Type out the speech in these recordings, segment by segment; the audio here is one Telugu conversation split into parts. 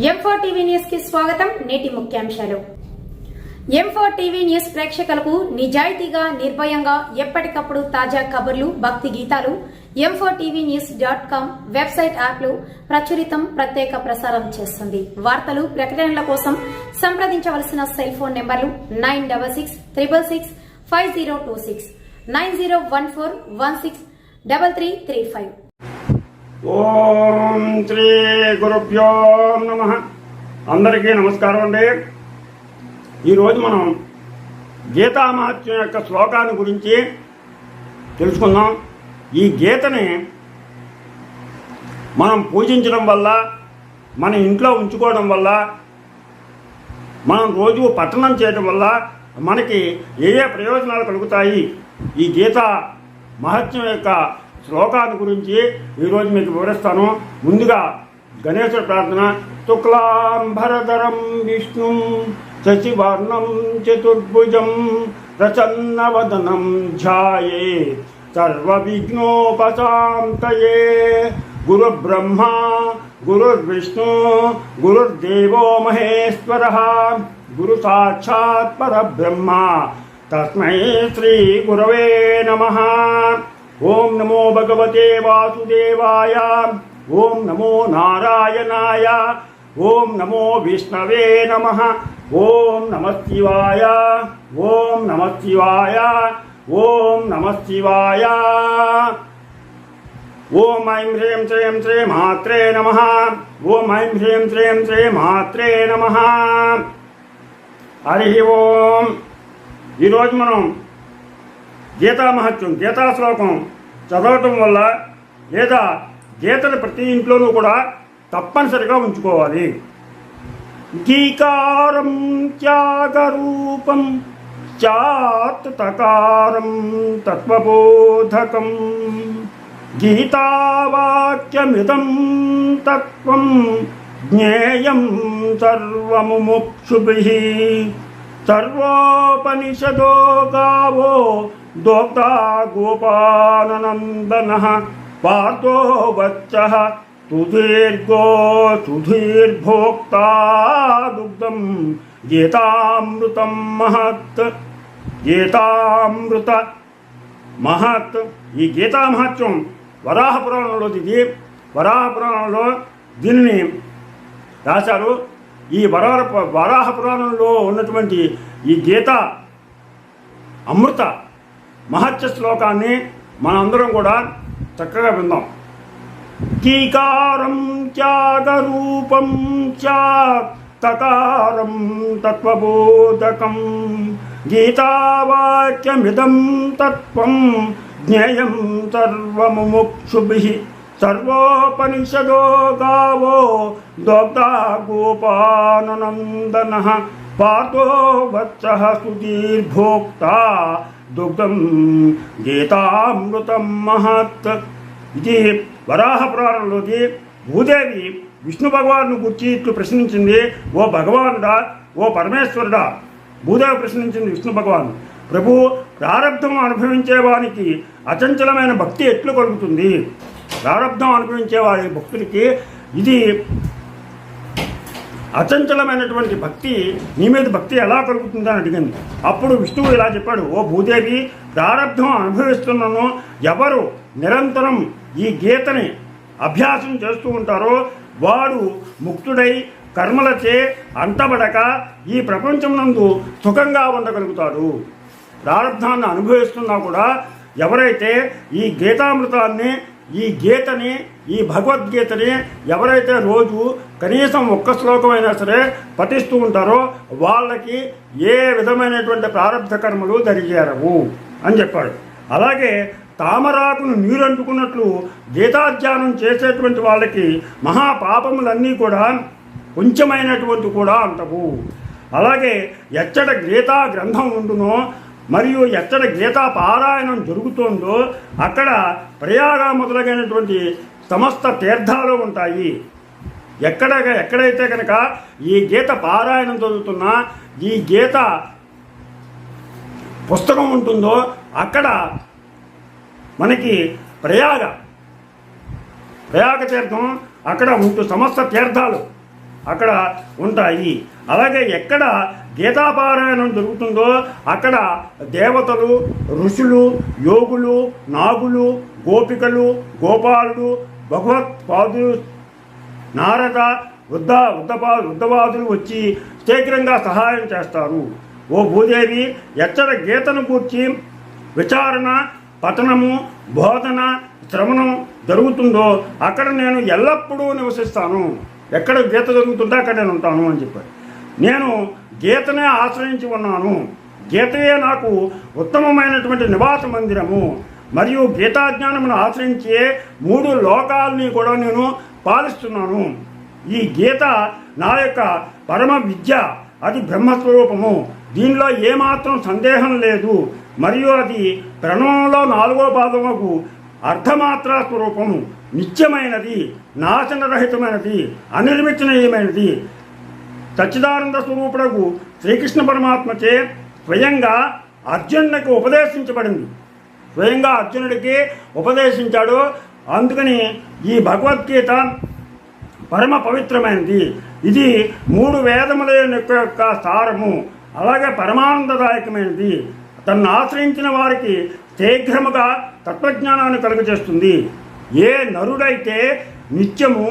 M4 టీవీ న్యూస్ కి స్వాగతం. నేటి ముఖ్యాంశాలు. M4 టీవీ న్యూస్ ప్రేక్షకులకు నిజాయితీగా, నిర్భయంగా ఎప్పటికప్పుడు తాజా కబుర్లు, భక్తి గీతాలు m4tvnews.com వెబ్సైట్ యాప్లు ప్రచురితం, ప్రత్యేక ప్రసారం చేస్తుంది. వార్తలు, ప్రకటనల కోసం సంప్రదించవలసిన సెల్ ఫోన్ నెంబర్లు 9666665026 9014163335. ఓం శ్రీ గురుభ్యో నమః. అందరికీ నమస్కారం అండి. ఈరోజు మనం గీతామహత్యం యొక్క శ్లోకాన్ని గురించి తెలుసుకుందాం. ఈ గీతని మనం పూజించడం వల్ల, మన ఇంట్లో ఉంచుకోవడం వల్ల, మనం రోజు పఠనం చేయడం వల్ల మనకి ఏ ఏ ప్రయోజనాలు కలుగుతాయి, ఈ గీత మహత్యం యొక్క శ్లోకాన్ని గురించి ఈరోజు మీకు వివరిస్తాను. ముందుగా గణేశ ప్రార్థన. శుక్లాంబరధరం విష్ణుం శశివర్ణం చతుర్భుజం ప్రసన్నవదనం ధ్యాయేత్ సర్వవిఘ్నోపశాంతయే. గురుర్బ్రహ్మ గురుర్విష్ణు గురుర్దేవో మహేశ్వరః గురు సాక్షాత్ పరబ్రహ్మ తస్మై శ్రీ గురవే నమః. ఓం నమో భగవతే వాసుదేవాయ. ఓం నమో నారాయణాయ. ఓం నమో విష్ణవే నమః. ఓం నమః శివాయ. ఓం నమః శివాయ. ఓం నమః శివాయ. ఓం ఐం హ్రీం శ్రీం శ్రీ మాత్రే నమః. ఓం ఐం హ్రీం శ్రీం శ్రీ మాత్రే నమః. హరి ఓం. ఈరోజు మనం గీతా మహత్యం, గీతా శ్లోకం చదవటం వల్ల, లేదా గీతను ప్రతి ఇంట్లోనూ కూడా తప్పనిసరిగా ఉంచుకోవాలి. గీకారం త్యాగరూపం చాత్ తకారం తత్వబోధకం గీతావాక్యమిదం తత్వం జ్ఞేయం సర్వముముక్షుభిః. సర్వోపనిషదో గావో దోక్తా గోపాలనందనః పార్థో వత్సః సుధీర్ఘో సుధీర్భోక్తా దుగ్ధం గీతామృతం మహత్. గీతామృత మహత్. ఈ గీతా మహత్యం వరాహ పురాణంలో దీనిని రాశారు. ఈ వరాహ పురాణంలో ఉన్నటువంటి ఈ గీత అమృత మహత్య శ్లోకాన్ని మనందరం కూడా చక్కగా విందాం. కీకారం త్యాగరూపం తకారం తత్వబోధకం గీతావాక్యమిదం తత్వం జ్ఞేయం సర్వముముక్షుభిః. సర్వోపనిషదో గావో దోగ్ధా గోపాలనందనః పార్థో వత్సః సుధీర్భోక్తా దుగ్ధం గీతామృతం మహత్. ఇది వరాహ పురాణంలోకి భూదేవి విష్ణు భగవాను గురించి ఇట్లు ప్రశ్నించింది. ఓ భగవానుడా, ఓ పరమేశ్వరుడా. భూదేవి ప్రశ్నించింది విష్ణు భగవాను, ప్రభు, ప్రారబ్ధం అనుభవించే వానికి అచంచలమైన భక్తి ఎట్లు కలుగుతుంది? ప్రారబ్ధం అనుభవించే వారి భక్తుడికి ఇది అచంచలమైనటువంటి భక్తి, నీ మీద భక్తి ఎలా కలుగుతుంది అని అడిగింది. అప్పుడు విష్ణువు ఇలా చెప్పాడు, ఓ భూదేవి, ప్రారబ్ధం అనుభవిస్తున్నాను ఎవరు నిరంతరం ఈ గీతని అభ్యాసం చేస్తూ ఉంటారో వాడు ముక్తుడై కర్మలచే అంటబడక ఈ ప్రపంచం నందు సుఖంగా ఉండగలుగుతాడు. ప్రారబ్ధాన్ని అనుభవిస్తున్నా కూడా ఎవరైతే ఈ గీతామృతాన్ని, ఈ గీతని, ఈ భగవద్గీతని ఎవరైతే రోజు కనీసం ఒక్క శ్లోకమైనా సరే పఠిస్తూ ఉంటారో వాళ్ళకి ఏ విధమైనటువంటి ప్రారబ్ధ కర్మలు దరిచేరవు అని చెప్పాడు. అలాగే తామరాకును నీరంటుకున్నట్లు గీతాధ్యానం చేసేటువంటి వాళ్ళకి మహాపాపములన్నీ కూడా కొంచెమైనటువంటి కూడా అంటవు. అలాగే ఎచ్చట గీతా గ్రంథం ఉండునో మరియు ఎక్కడ గీతా పారాయణం జరుగుతోందో అక్కడ ప్రయాగ మొదలైనటువంటి సమస్త తీర్థాలు ఉంటాయి. ఎక్కడైతే కనుక ఈ గీత పారాయణం చదువుతున్నా, ఈ గీత పుస్తకం ఉంటుందో అక్కడ మనకి ప్రయాగ తీర్థం అక్కడ ఉంటూ సమస్త తీర్థాలు అక్కడ ఉంటాయి. అలాగే ఎక్కడ గీతాపారాయణం జరుగుతుందో అక్కడ దేవతలు, ఋషులు, యోగులు, నాగులు, గోపికలు, గోపాలుడు, భగవత్పాదులు, నారద, ఉద్దవాదులు వచ్చి శీఘ్రంగా సహాయం చేస్తారు. ఓ భూదేవి, ఎచ్చట గీతను కూర్చి విచారణ, పఠనము, బోధన, శ్రవణం జరుగుతుందో అక్కడ నేను ఎల్లప్పుడూ నివసిస్తాను. ఎక్కడ గీత జరుగుతుందో అక్కడ నేను ఉంటాను అని చెప్పారు. నేను గీతనే ఆశ్రయించి ఉన్నాను. గీతయే నాకు ఉత్తమమైనటువంటి నివాస మందిరము. మరియు గీతాజ్ఞానమును ఆశ్రయించే 3 లోకాలని కూడా నేను పాలిస్తున్నాను. ఈ గీత నా యొక్క పరమ విద్య, అది బ్రహ్మస్వరూపము. దీనిలో ఏమాత్రం సందేహం లేదు. మరియు అది ప్రణవంలో 4వ పాదముకు అర్ధమాత్ర స్వరూపము, నిత్యమైనది, నాశనరహితమైనది, అనిర్వచనీయమైనది. సచ్చిదానంద స్వరూపుడకు శ్రీకృష్ణ పరమాత్మచే స్వయంగా అర్జునుడికి ఉపదేశించబడింది. స్వయంగా అర్జునుడికి ఉపదేశించాడు. అందుకని ఈ భగవద్గీత పరమ పవిత్రమైనది. ఇది 3 వేదముల యొక్క సారము. అలాగే పరమానందదాయకమైనది. తనను ఆశ్రయించిన వారికి శీఘ్రముగా తత్వజ్ఞానాన్ని కలుగజేస్తుంది. ఏ నరుడైతే నిత్యము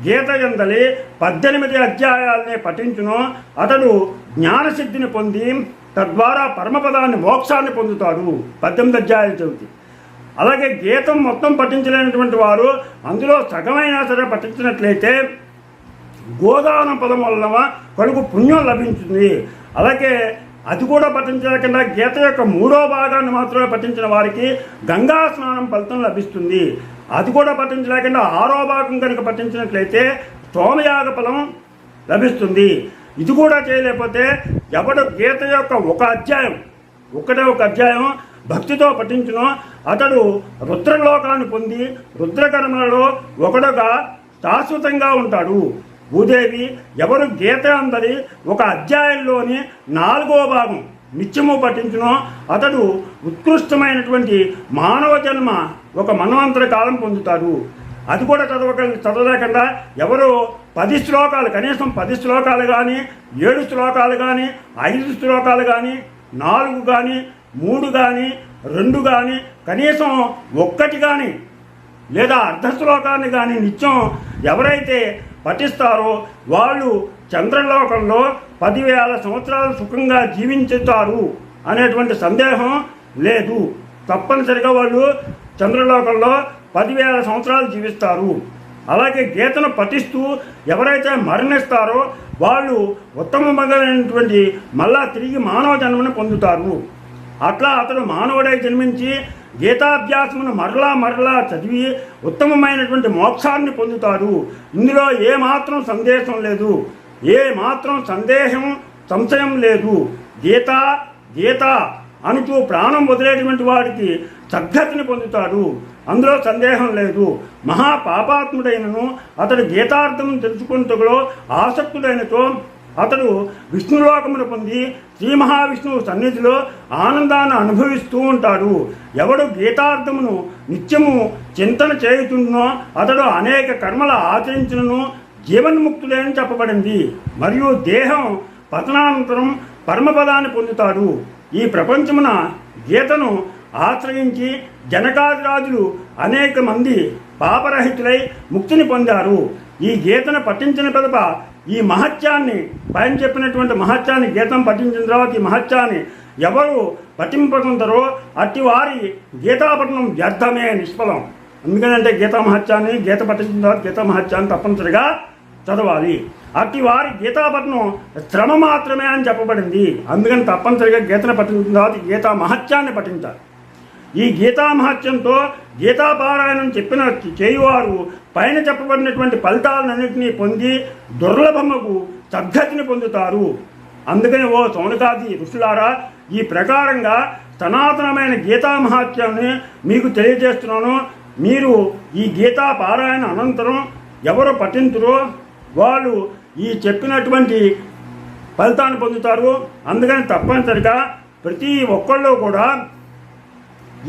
గీత యందలి 18 అధ్యాయాలనే పఠించునో అతడు జ్ఞానసిద్ధిని పొంది తద్వారా పరమపదాన్ని, మోక్షాన్ని పొందుతాడు. 18 అధ్యాయాలు చదివితే. అలాగే గీతం మొత్తం పఠించలేనటువంటి వారు అందులో సగమైనా సరే పఠించినట్లయితే గోదాన పదం వలన కలుగు పుణ్యం లభించింది. అలాగే అది కూడా పఠించలేకుండా గీత యొక్క 3వ భాగాన్ని మాత్రమే పఠించిన వారికి గంగా స్నానం ఫలితం లభిస్తుంది. అది కూడా పఠించలేకుండా 6వ భాగం కనుక పఠించినట్లయితే సోమయాగ ఫలం లభిస్తుంది. ఇది కూడా చేయలేకపోతే ఎవడు గీత యొక్క ఒకటే ఒక అధ్యాయం భక్తితో పఠించునో అతడు రుద్రలోకాన్ని పొంది రుద్రకర్మలలో ఒకడుగా శాశ్వతంగా ఉంటాడు. భూదేవి, ఎవరు గీత అందరి ఒక అధ్యాయంలోని 4వ భాగం నిత్యము పఠించునో అతడు ఉత్కృష్టమైనటువంటి మానవ జన్మ ఒక మన్వంతర కాలం పొందుతాడు. అది కూడా చదవలేకుండా ఎవరు 10 శ్లోకాలు, కనీసం 10 శ్లోకాలు కానీ, 7 శ్లోకాలు కానీ, 5 శ్లోకాలు కానీ, 4 కానీ, 3 కానీ, 2 కానీ, కనీసం 1 కానీ లేదా అర్ధ శ్లోకాన్ని కానీ నిత్యం ఎవరైతే పఠిస్తారో వాళ్ళు చంద్రలోకంలో 10,000 సంవత్సరాలు సుఖంగా జీవించుతారు అనేటువంటి సందేహం లేదు. తప్పనిసరిగా వాళ్ళు చంద్రలోకంలో 10,000 సంవత్సరాలు జీవిస్తారు. అలాగే గీతను పఠిస్తూ ఎవరైతే మరణిస్తారో వాళ్ళు ఉత్తమమైనటువంటి మళ్ళా తిరిగి మానవ జన్మను పొందుతారు. అట్లా అతడు మానవుడై జన్మించి గీతాభ్యాసమును మరలా చదివి ఉత్తమమైనటువంటి మోక్షాన్ని పొందుతాడు. ఇందులో ఏమాత్రం సందేశం లేదు, ఏమాత్రం సంశయం లేదు. గీత అనుచూ ప్రాణం వదిలేటువంటి వాడికి సద్గతిని పొందుతాడు. అందులో సందేహం లేదు. మహాపాపాత్ముడైనను అతడు గీతార్థం తెలుసుకుంటలో ఆసక్తుడైనతో అతడు విష్ణులోకమును పొంది శ్రీ మహావిష్ణువు సన్నిధిలో ఆనందాన్ని అనుభవిస్తూ ఉంటాడు. ఎవడు గీతార్థమును నిత్యము చింతన చేయుచున్నో అతడు అనేక కర్మల ఆచరించును జీవన్ముక్తుడే అని చెప్పబడింది. మరియు దేహం పతనానంతరం పరమపదాన్ని పొందుతాడు. ఈ ప్రపంచమున గీతను ఆశ్రయించి జనకాదిరాజులు అనేక మంది పాపరహితులై ముక్తిని పొందారు. ఈ గీతను పఠించిన పిదప ఈ మహత్యాన్ని, పైన చెప్పినటువంటి మహత్యాన్ని, గీతం పఠించిన తర్వాత ఈ మహత్యాన్ని ఎవరు పఠింపకుందరో అట్టి వారి గీతాపఠనం వ్యర్థమే, నిష్ఫలం. ఎందుకంటే గీతా మహత్యాన్ని, గీత పఠించిన తర్వాత గీతా మహత్యాన్ని తప్పనిసరిగా చదవాలి. అట్టి వారి గీతాపఠనం శ్రమ మాత్రమే అని చెప్పబడింది. అందుకని తప్పనిసరిగా గీతను పఠించిన తర్వాత గీతా మహత్యాన్ని పఠించాలి. ఈ గీతా మహత్యంతో గీతాపారాయణం చేయువారు పైన చెప్పబడినటువంటి ఫలితాలన్నింటినీ పొంది దుర్లభముకు సద్గతిని పొందుతారు. అందుకని ఓ సౌనకాది ఋషులారా, ఈ ప్రకారంగా సనాతనమైన గీతా మహత్యాన్ని మీకు తెలియజేస్తున్నాను. మీరు ఈ గీతా పారాయణ అనంతరం ఎవరు పఠించురో వాళ్ళు ఈ చెప్పినటువంటి ఫలితాన్ని పొందుతారు. అందుకని తప్పనిసరిగా ప్రతి ఒక్కళ్ళు కూడా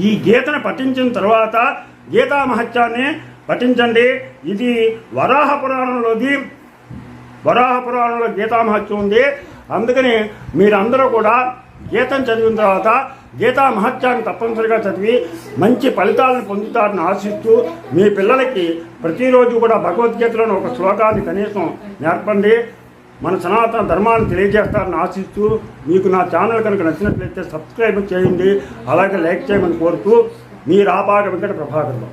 ఈ గీతను పఠించిన తర్వాత గీతా మహత్యాన్ని పఠించండి. ఇది వరాహ పురాణంలోది వరాహ పురాణంలో గీతా మహత్యం ఉంది. అందుకని మీరందరూ కూడా గీతం చదివిన తర్వాత గీతా మహత్యాన్ని తప్పనిసరిగా చదివి మంచి ఫలితాలను పొందుతారని ఆశిస్తూ మీ పిల్లలకి ప్రతిరోజు కూడా భగవద్గీతలోని ఒక శ్లోకాన్ని కనీసం నేర్పండి. మన సనాతన ధర్మాన్ని తెలియజేస్తారని ఆశిస్తూ మీకు నా ఛానల్ కనుక నచ్చినట్లయితే సబ్స్క్రైబ్ చేయండి, అలాగే లైక్ చేయమని కోరుతూ మీ రాపాక వెంకట ప్రభాకర్.